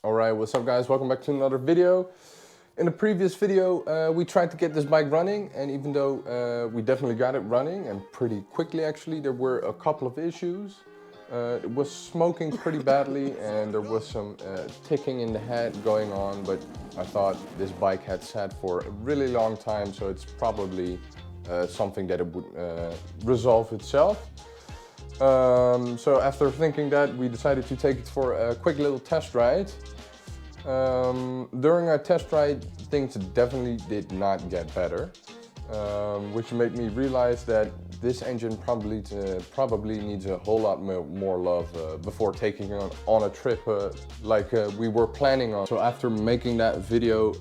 Alright, what's up guys? Welcome back to another video. In the previous video we tried to get this bike running, and even though we definitely got it running and pretty quickly actually, there were a couple of issues. It was smoking pretty badly and there was some ticking in the head going on, but I thought this bike had sat for a really long time, so it's probably something that it would resolve itself. So after thinking that, we decided to take it for a quick little test ride. During our test ride, things definitely did not get better, which made me realize that this engine probably needs a whole lot more love before taking it on a trip like we were planning on. So after making that video,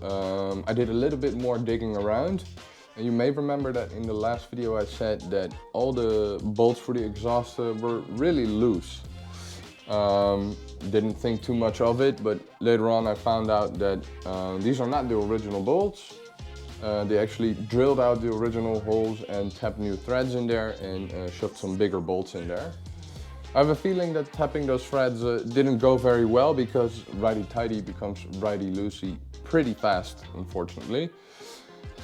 I did a little bit more digging around. And you may remember that in the last video I said that all the bolts for the exhaust were really loose. Didn't think too much of it, but later on I found out that these are not the original bolts. They actually drilled out the original holes and tapped new threads in there and shoved some bigger bolts in there. I have a feeling that tapping those threads didn't go very well, because righty-tighty becomes righty-loosey pretty fast, unfortunately.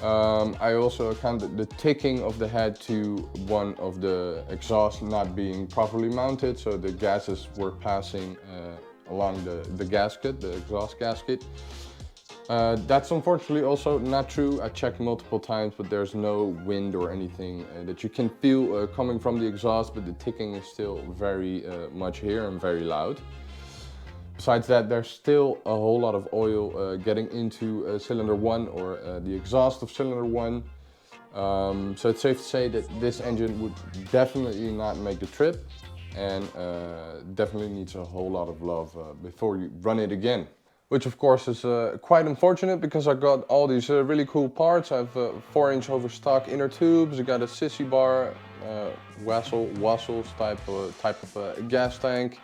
I also accounted the ticking of the head to one of the exhausts not being properly mounted, so the gases were passing along the gasket, the exhaust gasket. That's unfortunately also not true. I checked multiple times, but there's no wind or anything that you can feel coming from the exhaust, but the ticking is still very much here and very loud. Besides that, there's still a whole lot of oil getting into cylinder 1 or the exhaust of cylinder 1. So it's safe to say that this engine would definitely not make the trip, and definitely needs a whole lot of love before you run it again. Which of course is quite unfortunate, because I got all these really cool parts. I have 4-inch overstock inner tubes, I got a sissy bar, Wassels type of gas tank,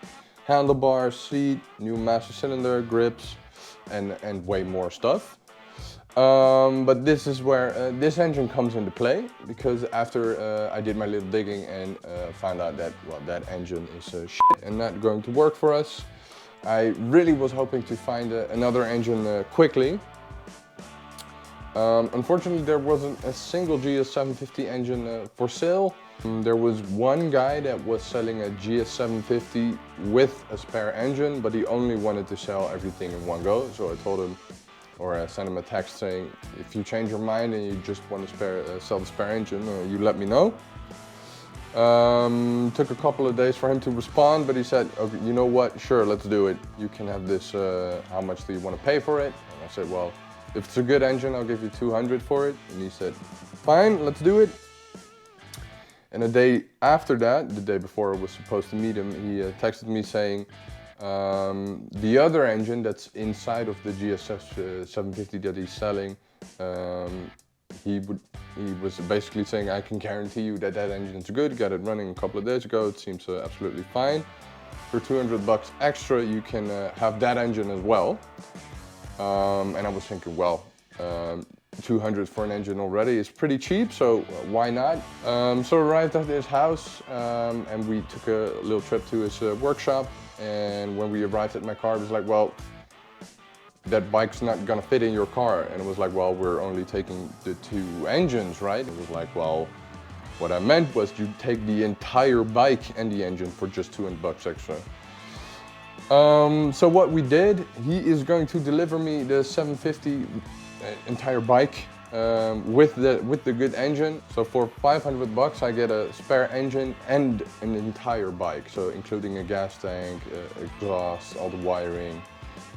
handlebars, seat, new master cylinder, grips, and way more stuff. But this is where this engine comes into play, because after I did my little digging and found out that, well, that engine is shit and not going to work for us. I really was hoping to find another engine quickly. Unfortunately, there wasn't a single GS750 engine for sale. There was one guy that was selling a GS750 with a spare engine, but he only wanted to sell everything in one go. So I told him, or I sent him a text saying, if you change your mind and you just want to sell the spare engine, you let me know. Took a couple of days for him to respond, but he said, okay, you know what, sure, let's do it. You can have this, how much do you want to pay for it? And I said, well, if it's a good engine, I'll give you 200 for it. And he said, fine, let's do it. And a day after that, the day before I was supposed to meet him, he texted me saying, the other engine that's inside of the GS750 that he's selling, he was basically saying, I can guarantee you that that engine's good. Got it running a couple of days ago. It seems absolutely fine. For 200 bucks extra, you can have that engine as well. And I was thinking, well, 200 for an engine already is pretty cheap, so why not? So I arrived at his house and we took a little trip to his workshop. And when we arrived at my car, it was like, well, that bike's not gonna fit in your car. And it was like, well, we're only taking the 2 engines, right? It was like, well, what I meant was you take the entire bike and the engine for just 200 bucks extra. So what we did, he is going to deliver me the 750 entire bike with the good engine. So for 500 bucks, I get a spare engine and an entire bike. So including a gas tank, exhaust, all the wiring,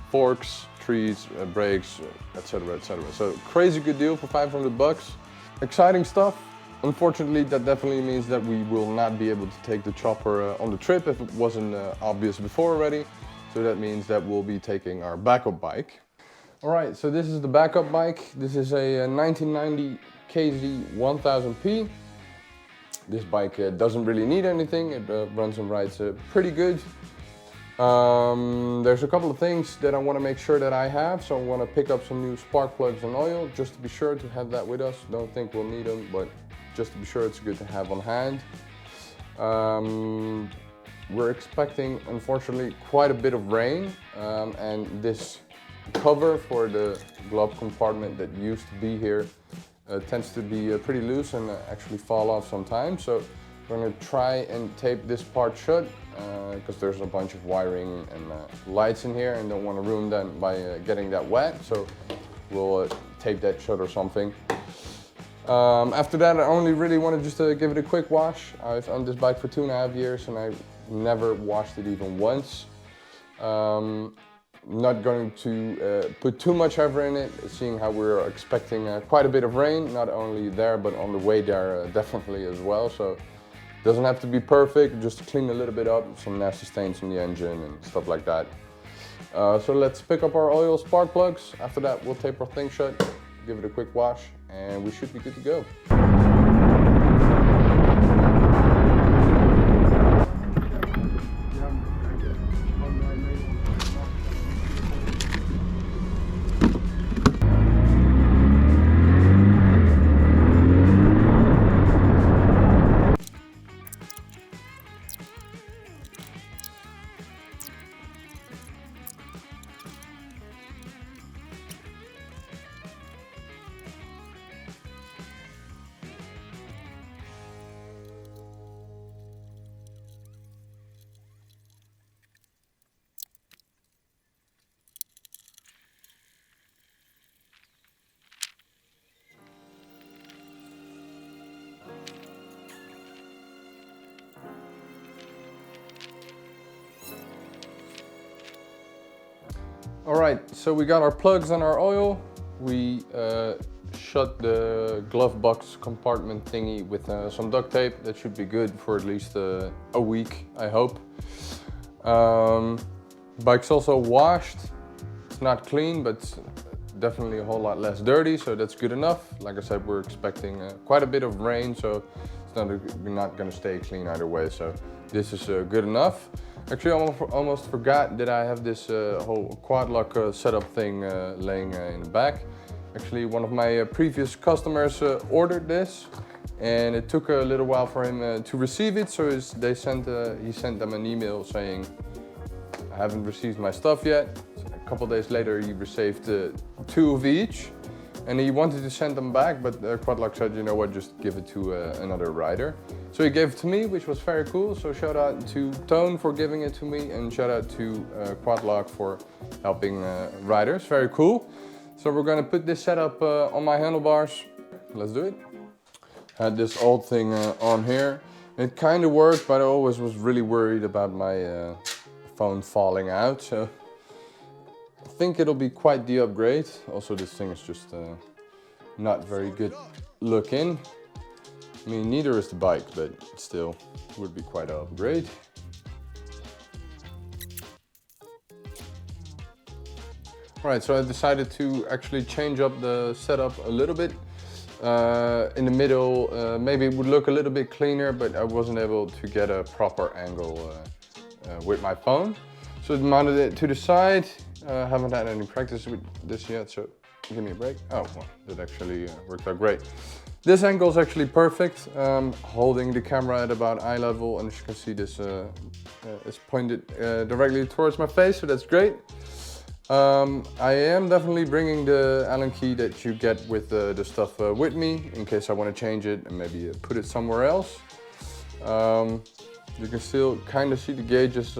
forks, trees, brakes, etc., etc. So crazy good deal for 500 bucks. Exciting stuff. Unfortunately, that definitely means that we will not be able to take the chopper on the trip if it wasn't obvious before already. So that means that we'll be taking our backup bike. Alright, so this is the backup bike. This is a 1990 KZ 1000P. This bike doesn't really need anything. It runs and rides pretty good. There's a couple of things that I want to make sure that I have. So I want to pick up some new spark plugs and oil, just to be sure to have that with us. Don't think we'll need them, but just to be sure, it's good to have on hand. we're expecting, unfortunately, quite a bit of rain, and this cover for the glove compartment that used to be here tends to be pretty loose and actually fall off sometimes. So we're going to try and tape this part shut because there's a bunch of wiring and lights in here and don't want to ruin them by getting that wet. So we'll tape that shut or something. After that, I only really want to just give it a quick wash. I've owned this bike for 2.5 years and I never washed it even once. Not going to put too much effort in it, seeing how we're expecting quite a bit of rain, not only there but on the way there definitely as well. So it doesn't have to be perfect, just clean a little bit up, some nasty stains in the engine and stuff like that. So let's pick up our oil spark plugs. After that, we'll tape our thing shut, give it a quick wash, and we should be good to go. Alright, so we got our plugs and our oil. We shut the glove box compartment thingy with some duct tape. That should be good for at least a week, I hope. Bike's also washed. It's not clean, but it's definitely a whole lot less dirty, so that's good enough. Like I said, we're expecting quite a bit of rain, so it's not going to stay clean either way, so this is good enough. Actually, I almost forgot that I have this whole quad lock setup thing laying in the back. Actually, one of my previous customers ordered this, and it took a little while for him to receive it. So he sent them an email saying, "I haven't received my stuff yet." So a couple days later, he received 2 of each, and he wanted to send them back, but Quad Lock said, "You know what? Just give it to another rider." So he gave it to me, which was very cool. So shout out to Tone for giving it to me, and shout out to Quad Lock for helping riders. Very cool. So we're gonna put this setup on my handlebars. Let's do it. Had this old thing on here. It kind of worked, but I always was really worried about my phone falling out. So I think it'll be quite the upgrade. Also, this thing is just not very good looking. I mean, neither is the bike, but still would be quite an upgrade. Alright, so I decided to actually change up the setup a little bit. In the middle, maybe it would look a little bit cleaner, but I wasn't able to get a proper angle with my phone. So I mounted it to the side. Haven't had any practice with this yet, so give me a break. Oh, well, that actually worked out great. This angle is actually perfect. Holding the camera at about eye level, and as you can see, this is pointed directly towards my face, so that's great. I am definitely bringing the Allen key that you get with the stuff with me, in case I want to change it and maybe put it somewhere else. You can still kind of see the gauges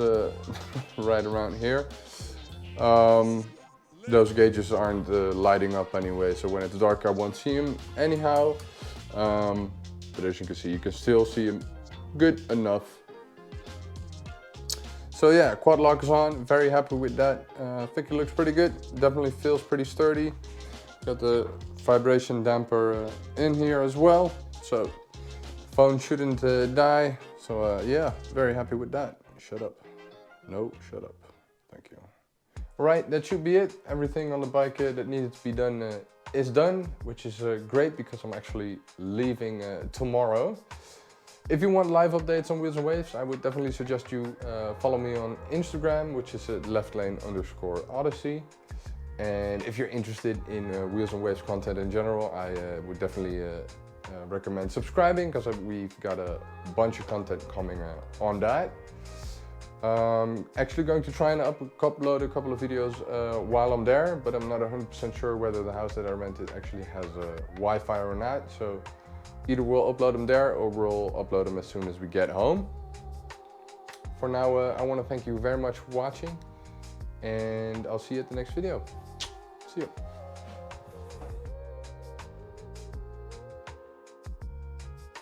right around here. Those gauges aren't lighting up anyway, so when it's dark I won't see them anyhow. But as you can see, you can still see them good enough. So yeah, Quad Lock is on, very happy with that. I think it looks pretty good, definitely feels pretty sturdy. Got the vibration damper in here as well, so phone shouldn't die. So yeah, very happy with that. Shut up. No, shut up. Thank you. Alright, that should be it. Everything on the bike that needed to be done is done, which is great because I'm actually leaving tomorrow. If you want live updates on Wheels and Waves, I would definitely suggest you follow me on Instagram, which is @leftlane_odyssey. And if you're interested in Wheels and Waves content in general, I would definitely recommend subscribing, because we've got a bunch of content coming on that. Actually going to try and upload a couple of videos while I'm there, but I'm not 100% sure whether the house that I rented actually has a Wi-Fi or not. So either we'll upload them there or we'll upload them as soon as we get home. For now, I want to thank you very much for watching, and I'll see you at the next video. See you.